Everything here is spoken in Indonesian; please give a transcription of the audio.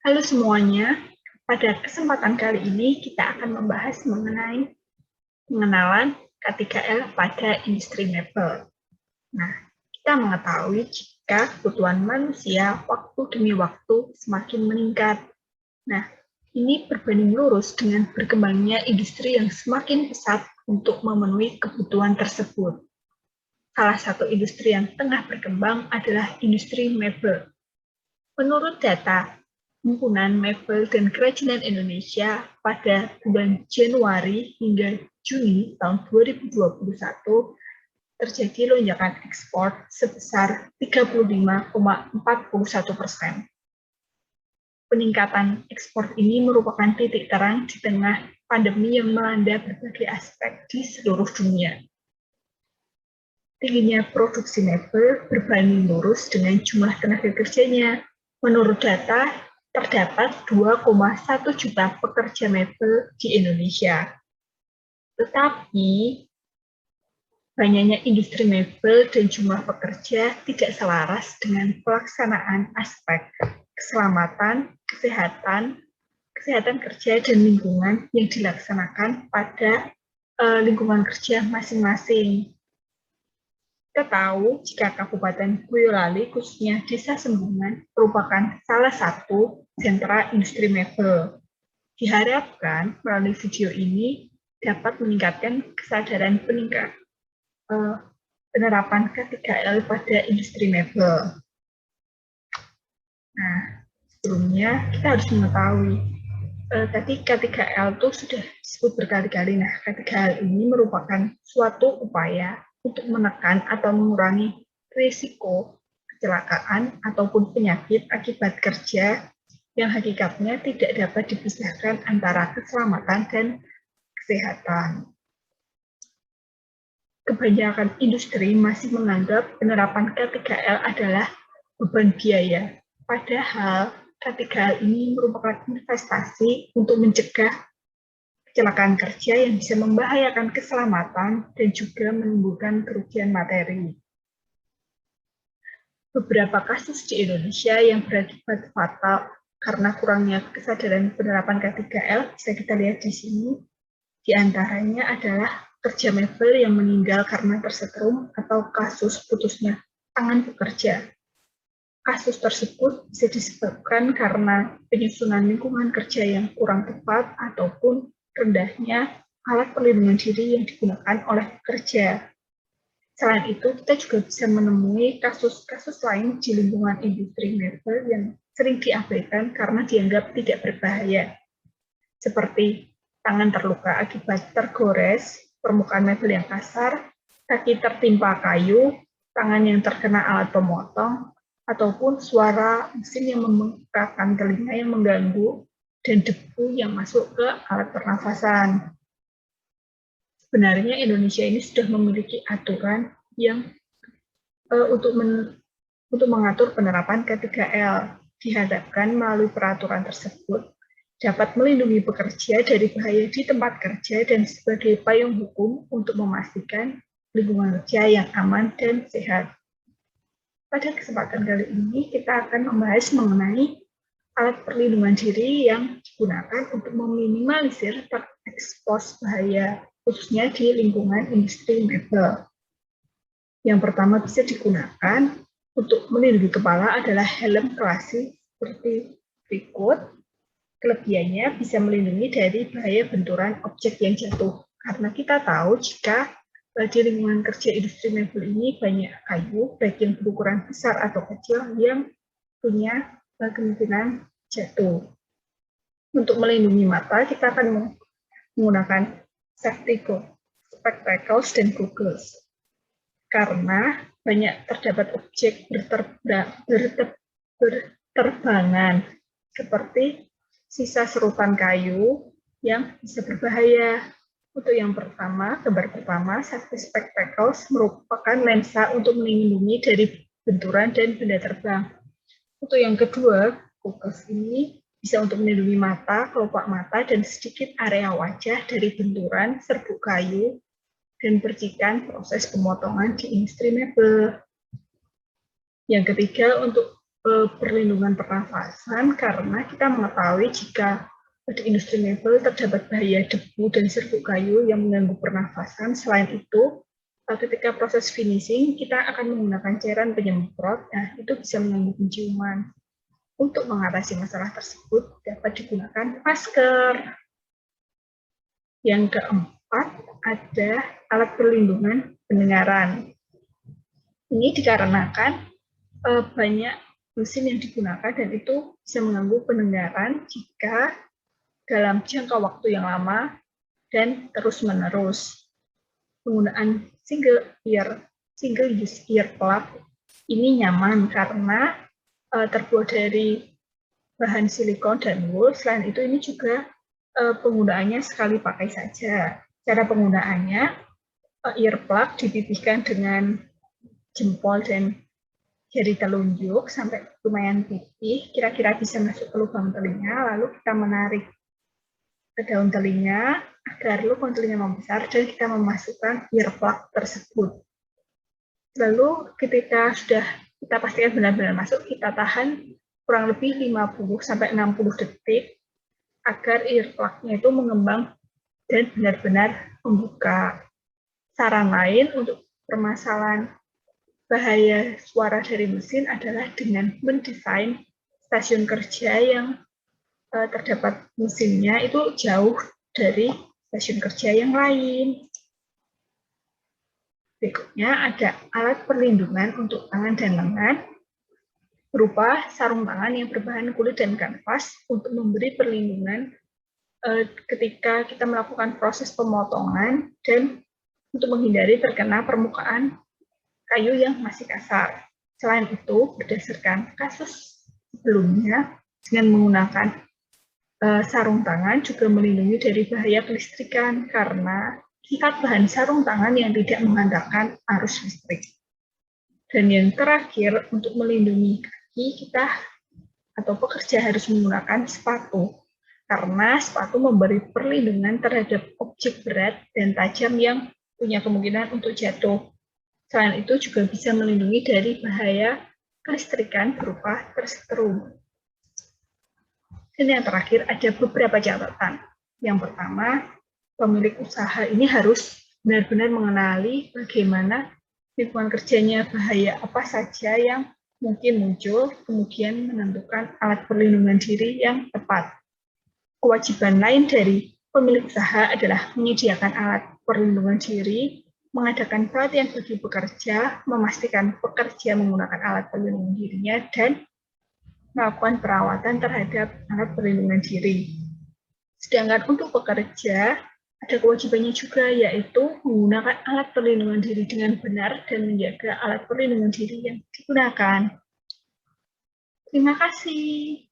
Halo semuanya, pada kesempatan kali ini kita akan membahas mengenai pengenalan K3L pada industri mebel. Nah, kita mengetahui jika kebutuhan manusia waktu demi waktu semakin meningkat. Nah, ini berbanding lurus dengan berkembangnya industri yang semakin pesat untuk memenuhi kebutuhan tersebut. Salah satu industri yang tengah berkembang adalah industri mebel. Menurut data Himpunan Mebel dan Kerajinan Indonesia pada bulan Januari hingga Juni tahun 2021 terjadi lonjakan ekspor sebesar 35,41%. Peningkatan ekspor ini merupakan titik terang di tengah pandemi yang melanda berbagai aspek di seluruh dunia. Tingginya produksi mebel berbanding lurus dengan jumlah tenaga kerjanya. Menurut data, terdapat 2,1 juta pekerja mebel di Indonesia. Tetapi, banyaknya industri mebel dan jumlah pekerja tidak selaras dengan pelaksanaan aspek keselamatan, kesehatan kerja, dan lingkungan yang dilaksanakan pada lingkungan kerja masing-masing. Kita tahu jika Kabupaten Boyolali, khususnya Desa Sembungan, merupakan salah satu sentra industri mebel. Diharapkan melalui video ini dapat meningkatkan kesadaran penerapan K3L pada industri mebel. Nah, sebelumnya kita harus mengetahui tadi K3L itu sudah disebut berkali-kali. Nah, K3L ini merupakan suatu upaya untuk menekan atau mengurangi risiko kecelakaan ataupun penyakit akibat kerja yang hakikatnya tidak dapat dipisahkan antara keselamatan dan kesehatan. Kebanyakan industri masih menganggap penerapan K3L adalah beban biaya, padahal K3L ini merupakan investasi untuk mencegah kecelakaan kerja yang bisa membahayakan keselamatan dan juga menimbulkan kerugian materi. Beberapa kasus di Indonesia yang berakibat fatal karena kurangnya kesadaran penerapan K3L bisa kita lihat di sini. Di antaranya adalah pekerja mebel yang meninggal karena tersetrum atau kasus putusnya tangan pekerja. Kasus tersebut bisa disebabkan karena penyusunan lingkungan kerja yang kurang tepat ataupun rendahnya alat perlindungan diri yang digunakan oleh pekerja. Selain itu, kita juga bisa menemui kasus-kasus lain di lingkungan industri mebel yang sering diabaikan karena dianggap tidak berbahaya, seperti tangan terluka akibat tergores, permukaan mebel yang kasar, kaki tertimpa kayu, tangan yang terkena alat pemotong, ataupun suara mesin yang membengkakkan telinga yang mengganggu, dan debu yang masuk ke alat pernafasan. Sebenarnya Indonesia ini sudah memiliki aturan yang untuk mengatur penerapan K3L. Diharapkan melalui peraturan tersebut dapat melindungi pekerja dari bahaya di tempat kerja dan sebagai payung hukum untuk memastikan lingkungan kerja yang aman dan sehat. Pada kesempatan kali ini kita akan membahas mengenai alat perlindungan diri yang digunakan untuk meminimalisir terekspos bahaya, khususnya di lingkungan industri mebel. Yang pertama bisa digunakan untuk melindungi kepala adalah helm klasik seperti berikut. Kelebihannya bisa melindungi dari bahaya benturan objek yang jatuh. Karena kita tahu jika di lingkungan kerja industri mebel ini banyak kayu, baik yang berukuran besar atau kecil, yang punya kemungkinan jatuh. Untuk melindungi mata, kita akan menggunakan safety spectacles dan goggles. Karena banyak terdapat objek berterbangan, seperti sisa serutan kayu yang bisa berbahaya. Untuk yang pertama, gambar pertama, safety spectacles merupakan lensa untuk melindungi dari benturan dan benda terbang. Untuk yang kedua, goggles ini bisa untuk melindungi mata, kelopak mata, dan sedikit area wajah dari benturan, serbuk kayu, dan percikan proses pemotongan di industri mebel. Yang ketiga, untuk perlindungan pernafasan karena kita mengetahui jika pada industri mebel terdapat bahaya debu dan serbuk kayu yang mengganggu pernafasan. Selain itu, ketika proses finishing, kita akan menggunakan cairan penyemprot, itu bisa mengganggu penciuman. Untuk mengatasi masalah tersebut, dapat digunakan masker. Yang keempat, ada alat perlindungan pendengaran. Ini dikarenakan banyak mesin yang digunakan dan itu bisa mengganggu pendengaran jika dalam jangka waktu yang lama dan terus-menerus. Penggunaan single use ear plug ini nyaman karena terbuat dari bahan silikon dan wool. Selain itu ini juga penggunaannya sekali pakai saja. Cara penggunaannya, earplug dipipihkan dengan jempol dan jari telunjuk sampai lumayan pipih, kira-kira bisa masuk ke lubang telinga, lalu kita menarik ke daun telinga agar lubang telinga membesar dan kita memasukkan earplug tersebut. Lalu ketika sudah kita pastikan benar-benar masuk, kita tahan kurang lebih 50-60 detik agar earplug-nya itu mengembang dan benar-benar membuka. Saran lain untuk permasalahan bahaya suara dari mesin adalah dengan mendesain stasiun kerja yang terdapat mesinnya itu jauh dari stasiun kerja yang lain. Berikutnya ada alat perlindungan untuk tangan dan lengan berupa sarung tangan yang berbahan kulit dan kanvas untuk memberi perlindungan ketika kita melakukan proses pemotongan dan untuk menghindari terkena permukaan kayu yang masih kasar. Selain itu, berdasarkan kasus sebelumnya, dengan menggunakan sarung tangan juga melindungi dari bahaya kelistrikan karena sifat bahan sarung tangan yang tidak mengandalkan arus listrik. Dan yang terakhir, untuk melindungi kaki, kita atau pekerja harus menggunakan sepatu karena sepatu memberi perlindungan terhadap objek berat dan tajam yang punya kemungkinan untuk jatuh. Selain itu juga bisa melindungi dari bahaya kelistrikan berupa tersetrum. Dan yang terakhir ada beberapa catatan. Yang pertama, pemilik usaha ini harus benar-benar mengenali bagaimana lingkungan kerjanya, bahaya apa saja yang mungkin muncul, kemudian menentukan alat perlindungan diri yang tepat. Kewajiban lain dari pemilik usaha adalah menyediakan alat perlindungan diri, mengadakan pelatihan bagi pekerja, memastikan pekerja menggunakan alat perlindungan dirinya, dan melakukan perawatan terhadap alat perlindungan diri. Sedangkan untuk pekerja, ada kewajibannya juga, yaitu menggunakan alat perlindungan diri dengan benar dan menjaga alat perlindungan diri yang digunakan. Terima kasih.